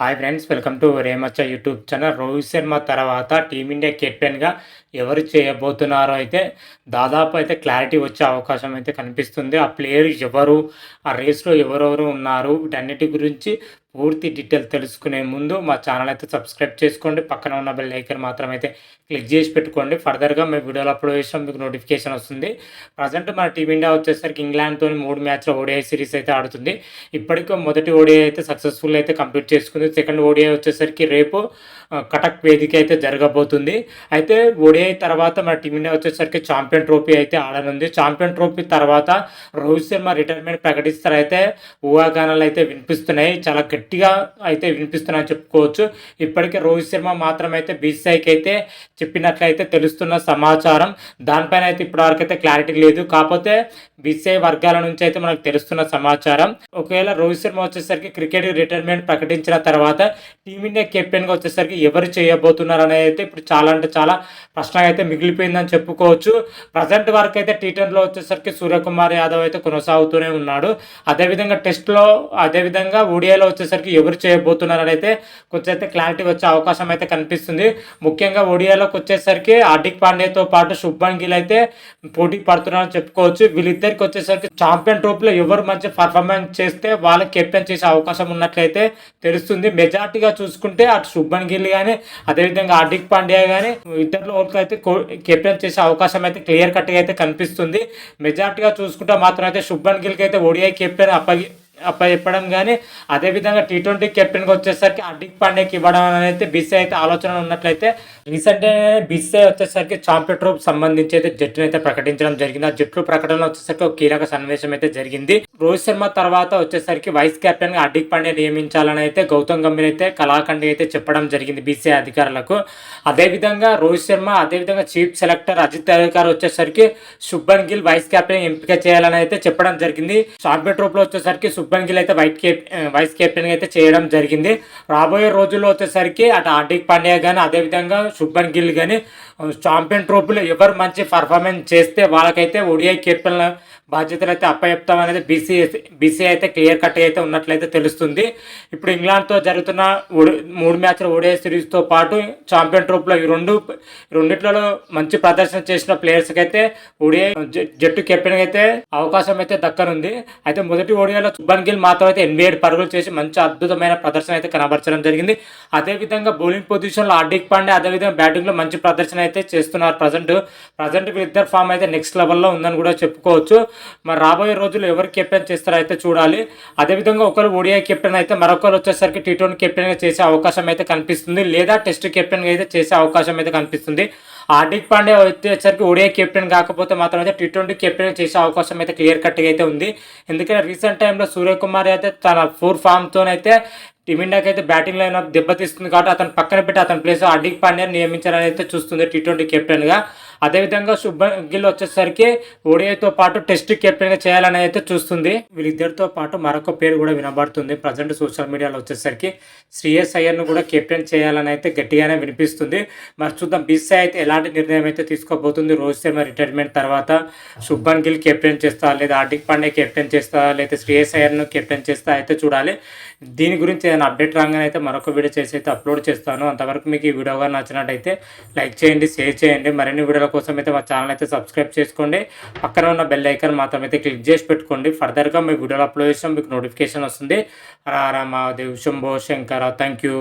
Hi friends, welcome to రేమచ్చ YouTube channel. Rohit Sharma తర్వాత team India కెప్టెన్గా ఎవరు చేయబోతున్నారో అయితే దాదాపు అయితే క్లారిటీ వచ్చే అవకాశం అయితే కనిపిస్తుంది. ఆ ప్లేయర్ ఎవరు, ఆ రేస్లో ఎవరెవరు ఉన్నారు, వీటన్నిటి గురించి పూర్తి డీటెయిల్ తెలుసుకునే ముందు మా ఛానల్ అయితే సబ్స్క్రైబ్ చేసుకోండి. పక్కన ఉన్న బెల్ ఐకాన్ మాత్రం అయితే క్లిక్ చేసి పెట్టుకోండి. ఫర్దర్గా మేము వీడియోలో అప్లోడ్ చేసినా మీకు నోటిఫికేషన్ వస్తుంది. ప్రజెంట్ మన టీమిండియా వచ్చేసరికి ఇంగ్లాండ్తో 3 మ్యాచ్ల ఓడిఐ సిరీస్ అయితే ఆడుతుంది. ఇప్పటికీ మొదటి ఓడిఐ అయితే సక్సెస్ఫుల్ అయితే కంప్లీట్ చేసుకుంది. సెకండ్ ఓడిఐ వచ్చేసరికి రేపు కటక్ వేదిక అయితే జరగబోతుంది. అయితే ఓడిఐ తర్వాత మన టీమిండియా వచ్చేసరికి ఛాంపియన్ ట్రోఫీ అయితే ఆడనుంది. ఛాంపియన్ ట్రోఫీ తర్వాత రోహిత్ శర్మ రిటైర్మెంట్ ప్రకటిస్తారైతే ఊహాగానాలు అయితే వినిపిస్తున్నాయి. చాలా గట్టిగా అయితే వినిపిస్తున్నాయని చెప్పుకోవచ్చు. ఇప్పటికే రోహిత్ శర్మ మాత్రం అయితే బీసీసీఐకి అయితే చెప్పినట్లయితే తెలుస్తున్న సమాచారం. దానిపైన అయితే ఇప్పటివరకు అయితే క్లారిటీ లేదు. కాకపోతే బీసీసీఐ వర్గాల నుంచి అయితే మనకు తెలుస్తున్న సమాచారం, ఒకవేళ రోహిత్ శర్మ వచ్చేసరికి క్రికెట్ రిటైర్మెంట్ ప్రకటించిన తర్వాత టీమిండియా కెప్టెన్గా వచ్చేసరికి ఎవరు చేయబోతున్నారు అనేది అయితే ఇప్పుడు చాలా అంటే చాలా ప్రశ్న అయితే మిగిలిపోయిందని చెప్పుకోవచ్చు. ప్రజెంట్ వరకు అయితే టీ20లో వచ్చేసరికి సూర్యకుమార్ యాదవ్ అయితే కొనసాగుతూనే ఉన్నాడు. అదేవిధంగా టెస్ట్లో, అదేవిధంగా ఓడిఐలో వచ్చేసరికి ఎవరు చేయబోతున్నారని అయితే కొంచెం అయితే క్లారిటీ వచ్చే అవకాశం అయితే కనిపిస్తుంది. ముఖ్యంగా ఓడిఐలోకి వచ్చేసరికి హార్దిక్ పాండ్యాతో పాటు శుభ్మన్ గిల్ అయితే పోటీ పడుతున్నారని చెప్పుకోవచ్చు. వీళ్ళిద్దరికి వచ్చేసరికి ఛాంపియన్ ట్రోఫీలో ఎవరు మంచి పర్ఫార్మెన్స్ చేస్తే వాళ్ళకి కెప్టెన్ చేసే అవకాశం ఉన్నట్లయితే తెలుస్తుంది. మెజార్టీగా చూసుకుంటే అటు శుభ్మన్ గిల్ కానీ, అదేవిధంగా హార్దిక్ పాండ్యా కానీ ఇద్దరిలో అయితే కెప్టెన్ చేసే అవకాశం అయితే క్లియర్ కట్గా అయితే కనిపిస్తుంది. మెజార్టీగా చూసుకుంటే మాత్రం అయితే శుభ్మన్ గిల్కి అయితే ఓడిఐ కెప్టెన్ చెప్పడం కానీ, అదేవిధంగా టీ20 కెప్టెన్గా వచ్చేసరికి హార్దిక్ పాండ్యాకి ఇవ్వడం అనేది బీసీసీఐ అయితే ఆలోచన ఉన్నట్లయితే రీసెంట్గా బీసీసీఐ వచ్చేసరికి ఛాంపియన్ ట్రోఫీ సంబంధించి అయితే జట్టును అయితే ప్రకటించడం జరిగింది. ఆ జట్టు ప్రకటనలో వచ్చేసరికి ఒక కీలక సన్నివేశం అయితే జరిగింది. రోహిత్ శర్మ తర్వాత వచ్చేసరికి వైస్ కెప్టెన్గా హార్దిక్ పాండ్యా నియమించాలని అయితే గౌతమ్ గంభీర్ అయితే కళాఖండి అయితే చెప్పడం జరిగింది బీసీసీఐ అధికారులకు. అదేవిధంగా రోహిత్ శర్మ, అదేవిధంగా చీఫ్ సెలెక్టర్ అజిత్ అధికారి వచ్చేసరికి శుభ్మన్ గిల్ వైస్ కెప్టెన్ ఎంపిక చేయాలని అయితే చెప్పడం జరిగింది. ఛాంపియన్ ట్రోఫీలో వచ్చేసరికి శుభ్మన్ గిల్ అయితే వైస్ కెప్టెన్ అయితే చేయడం జరిగింది. రాబోయే రోజుల్లో వచ్చేసరికి అటు హార్దిక్ పాండ్యా కానీ, అదేవిధంగా శుభ్మన్ గిల్ కానీ ఛాంపియన్ ట్రోఫీలో ఎవరు మంచి పర్ఫార్మెన్స్ చేస్తే వాళ్ళకైతే ఓడిఐ కెప్టెన్ బాధ్యతలు అయితే అప్పచెప్తాం అనేది బీసీసీఐ అయితే క్లియర్ కట్ అయితే ఉన్నట్లయితే తెలుస్తుంది. ఇప్పుడు ఇంగ్లాండ్తో జరుగుతున్న 3 మ్యాచ్ల ఓడిఐ సిరీస్తో పాటు ఛాంపియన్ ట్రోఫీలో ఈ రెండిట్లలో మంచి ప్రదర్శన చేసిన ప్లేయర్స్కి అయితే ఓడిఐ జట్టు కెప్టెన్గా అయితే అవకాశం అయితే దక్కనుంది. అయితే మొదటి ఓడిఐలో శుభ్మన్ గిల్ మాత్రం అయితే 87 పరుగులు చేసి మంచి అద్భుతమైన ప్రదర్శన అయితే కనబరచడం జరిగింది. అదేవిధంగా బౌలింగ్ పొజిషన్లో హార్దిక్ పాండ్యా, అదేవిధంగా బ్యాటింగ్లో మంచి ప్రదర్శన అయితే చేస్తున్నారు. ప్రజెంట్ వీళ్ళిద్దరు ఫామ్ అయితే నెక్స్ట్ లెవెల్లో ఉందని కూడా చెప్పుకోవచ్చు. మరి రాబోయే రోజుల్లో ఎవరు కెప్టెన్ చేస్తారో అయితే చూడాలి. అదేవిధంగా ఒకరు ఓడిఐ కెప్టెన్ అయితే మరొకరు వచ్చేసరికి టీ20 కెప్టెన్గా చేసే అవకాశం అయితే కనిపిస్తుంది, లేదా టెస్ట్ కెప్టెన్గా అయితే చేసే అవకాశం అయితే కనిపిస్తుంది. హార్దిక్ పాండ్యా వచ్చేసరికి ఓడిఐ కెప్టెన్ కాకపోతే మాత్రం అయితే టీ20 కెప్టెన్ చేసే అవకాశం అయితే క్లియర్ కట్గా అయితే ఉంది. ఎందుకంటే రీసెంట్ టైంలో సూర్యకుమార్ అయితే తన ఫోర్ ఫామ్తోనైతే టీమిండియాకి అయితే బ్యాటింగ్ లైన్ దెబ్బతీస్తుంది. కాబట్టి అతను పక్కన పెట్టి అతని ప్లేస్ హార్దిక్ పాండ్యాని నియమించాలని అయితే చూస్తుంది టీ20 కెప్టెన్గా. అదేవిధంగా శుభ్మన్ గిల్ వచ్చేసరికి ఓడిఐతో పాటు టెస్ట్ కెప్టెన్గా చేయాలని అయితే చూస్తుంది. వీళ్ళిద్దరితో పాటు మరొక పేరు కూడా వినబడుతుంది. ప్రజెంట్ సోషల్ మీడియాలో వచ్చేసరికి శ్రేయస్ అయ్యర్ను కూడా కెప్టెన్ చేయాలని అయితే గట్టిగానే వినిపిస్తుంది. మరి చూద్దాం బీసీసీఐ అయితే ఎలాంటి నిర్ణయం అయితే తీసుకోబోతుంది. రోహిత్ శర్మ రిటైర్మెంట్ తర్వాత శుభ్మన్ గిల్ కెప్టెన్ చేస్తా, లేదా హార్దిక్ పాండ్యా కెప్టెన్ చేస్తా, లేదా శ్రేయస్ అయ్యర్ను కెప్టెన్ చేస్తా అయితే చూడాలి. దీని గురించి ఏదైనా అప్డేట్ రాగానే అయితే మరొక వీడియో చేసి అయితే అప్లోడ్ చేస్తాను. అంతవరకు మీకు ఈ వీడియోగా నచ్చినట్టయితే లైక్ చేయండి, షేర్ చేయండి. మరిన్ని వీడియోల కోసం అయితే మా ఛానల్ అయితే సబ్స్క్రైబ్ చేసుకోండి. పక్కన ఉన్న బెల్ ఐకాన్ మాత్రం అయితే క్లిక్ చేసి పెట్టుకోండి. ఫర్దర్గా మీ వీడియోలు అప్లోడ్ చేస్తాం, మీకు నోటిఫికేషన్ వస్తుంది. హర హర మహాదేవ్, శంభో శంకర. Thank you.